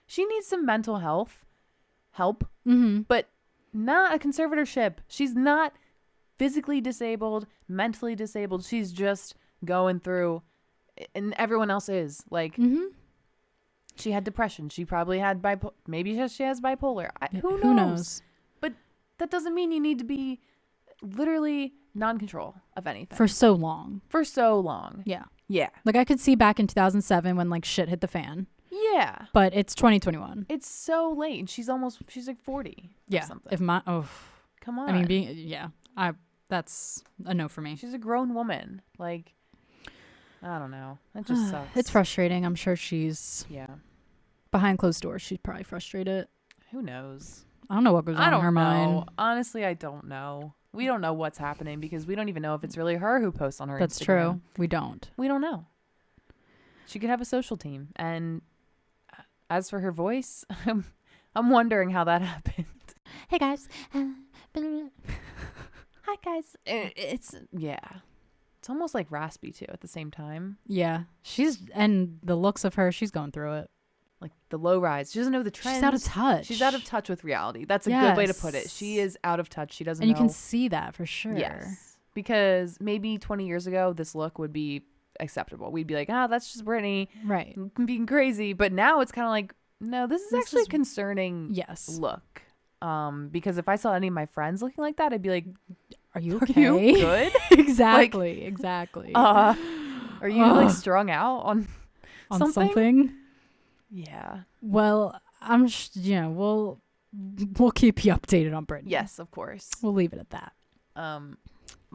She needs some mental health help, but not a conservatorship. She's not physically disabled, mentally disabled. She's just going through, and everyone else is she had depression. She probably had maybe she has bipolar. Who knows? But that doesn't mean you need to be literally non-control of anything for so long. Yeah. I could see back in 2007 when shit hit the fan. Yeah. But it's 2021. It's so late, and she's like 40. Yeah. Or something. Come on. I mean, that's a no for me. She's a grown woman. Like, I don't know. That just sucks. It's frustrating. I'm sure she's behind closed doors. She's probably frustrated. Who knows? I don't know what goes on in her mind. Honestly, I don't know. We don't know what's happening because we don't even know if it's really her who posts on her That's Instagram. true. We don't know. She could have a social team. And as for her voice, I'm wondering how that happened. Hey, guys. Hi, guys. It's almost like raspy, too, at the same time. Yeah. And the looks of her, she's going through it. Like the low rise. She doesn't know the trends. She's out of touch. She's out of touch with reality. That's a good way to put it. She is out of touch. She doesn't know. And you can see that for sure. Yes. Because maybe 20 years ago, this look would be acceptable. We'd be like, that's just Britney. Right. Being crazy. But now it's kind of like, no, this is actually a concerning look. Because if I saw any of my friends looking like that, I'd be like, are you okay? Are you good? Exactly. Are you like strung out on something? Yeah. Well, we'll keep you updated on Britney. Yes, of course. We'll leave it at that.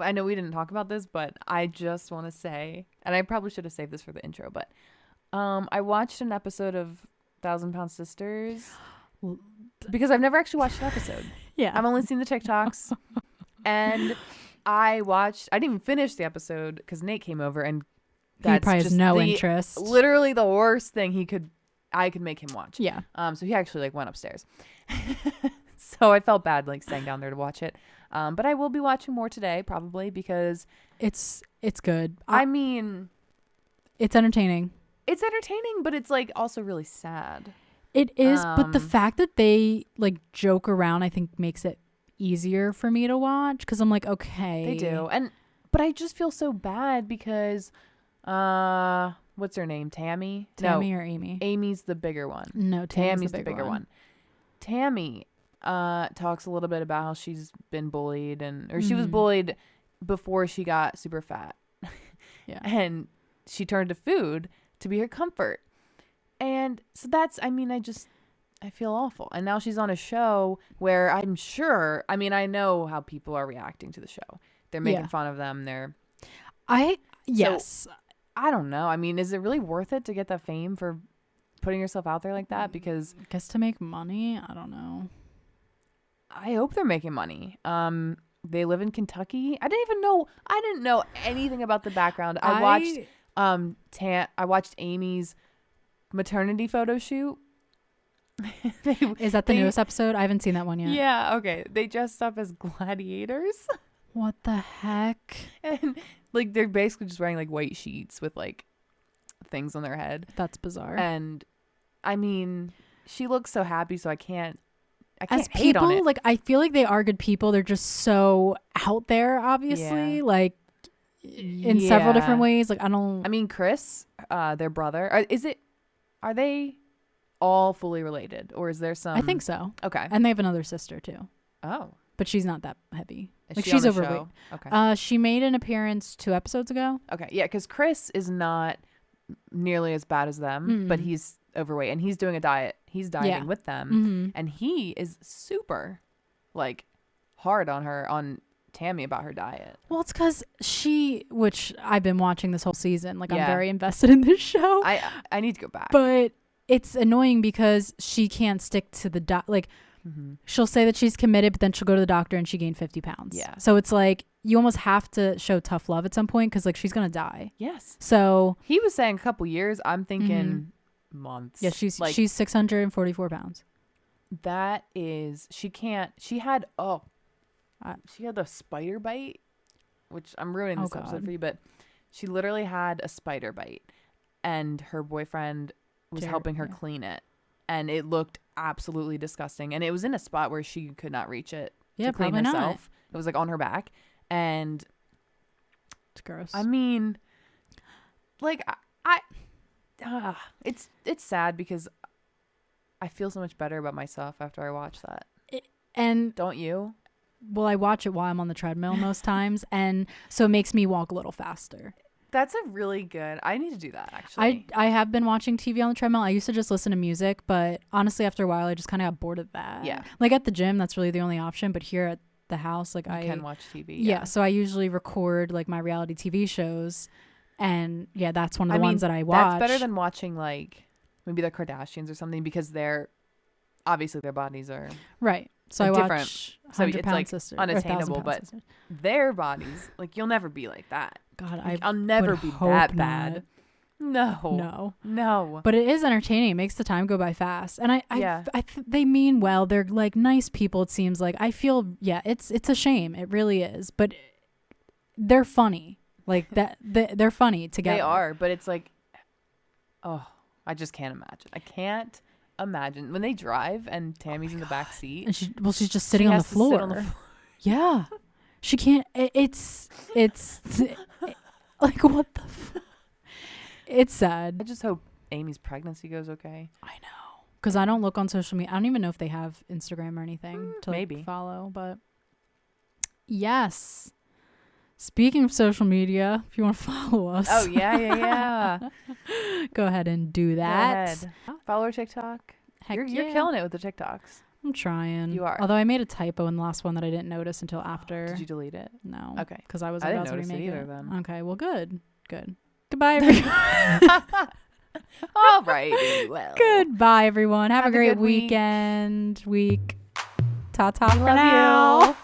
I know we didn't talk about this, but I just want to say, and I probably should have saved this for the intro, but I watched an episode of 1,000 Pound Sisters because I've never actually watched an episode. Yeah. I've only seen the TikToks. And I didn't even finish the episode because Nate came over and he probably has no interest. Literally the worst thing I could make him watch. Yeah. So he actually went upstairs. So I felt bad staying down there to watch it. But I will be watching more today probably because it's good. I mean, it's entertaining. It's entertaining, but it's also really sad. It is, but the fact that they joke around, I think makes it easier for me to watch because I'm like, okay. They do. But I just feel so bad because what's her name? Tammy or Amy? Amy's the bigger one. No, Tammy's the bigger one. Tammy talks a little bit about how she's been bullied or she was bullied before she got super fat. Yeah. And she turned to food to be her comfort. And so I feel awful. And now she's on a show where I'm sure, I know how people are reacting to the show. They're making fun of them. Yes. So, I don't know. Is it really worth it to get the fame for putting yourself out there like that? Because I guess to make money, I don't know. I hope they're making money. They live in Kentucky. I didn't know anything about the background. I watched Amy's maternity photo shoot. Is that the newest episode? I haven't seen that one yet. Yeah, okay. They dressed up as gladiators. What the heck? And they're basically just wearing white sheets with things on their head. That's bizarre. And she looks so happy, so I can't as hate people, on it. I feel like they are good people. They're just so out there, obviously. In several different ways. Chris, their brother. Are they all fully related, or is there some? I think so. Okay. And they have another sister too. Oh. But she's not that heavy. She's overweight. Show? Okay. She made an appearance 2 episodes ago. Okay. Yeah, because Chris is not nearly as bad as them, but he's overweight and he's doing a diet. He's dieting with them, and he is super hard on Tammy about her diet. Well, it's because which I've been watching this whole season. I'm very invested in this show. I need to go back. But it's annoying because she can't stick to the she'll say that she's committed, but then she'll go to the doctor and she gained 50 pounds. Yeah. So it's you almost have to show tough love at some point because she's gonna die. Yes. So he was saying a couple years. I'm thinking months. Yeah, she's 644 pounds. That is, she had a spider bite, which I'm ruining this episode for you, but she literally had a spider bite and her boyfriend was helping her clean it, and it looked absolutely disgusting, and it was in a spot where she could not reach it to clean herself. Not. It was on her back, and it's gross. It's sad because I feel so much better about myself after I watch that. And don't you? Well, I watch it while I'm on the treadmill most times, and so it makes me walk a little faster. That's a really good. I need to do that actually. I have been watching TV on the treadmill. I used to just listen to music, but honestly, after a while, I just kind of got bored of that. Yeah. Like at the gym, that's really the only option. But here at the house, like I can watch TV. Yeah. So I usually record like my reality TV shows, and yeah, that's one of the ones that I watch. That's better than watching like maybe the Kardashians or something, because they're obviously their bodies are right. So I watch so it's like Sisters, unattainable, but Sisters. Their bodies, like you'll never be like that. God, like, I'll never be that bad. No. But it is entertaining. It makes the time go by fast, and they mean well. They're like nice people. It seems like. I feel it's a shame. It really is, but they're funny. Like that, they're funny together. They are, but it's like, oh, I just can't imagine. I can't imagine when they drive and Tammy's in the back seat, and she's just sitting on the floor. Yeah, she can't. It's like what the. It's sad. I just hope Amy's pregnancy goes okay. I know, because I don't look on social media. I don't even know if they have Instagram or anything to maybe follow. But yes, speaking of social media, if you want to follow us, oh yeah, go ahead and do that. Go ahead. Follow our TikTok. Heck you're killing it with the TikToks. I'm trying. You are. Although I made a typo in the last one that I didn't notice until after. Did you delete it? No. Okay. Because I was about to remake it either. Then. Okay. Well, good. Goodbye, everyone. All right. Well. Goodbye, everyone. Have a great weekend. Ta-ta for now. You.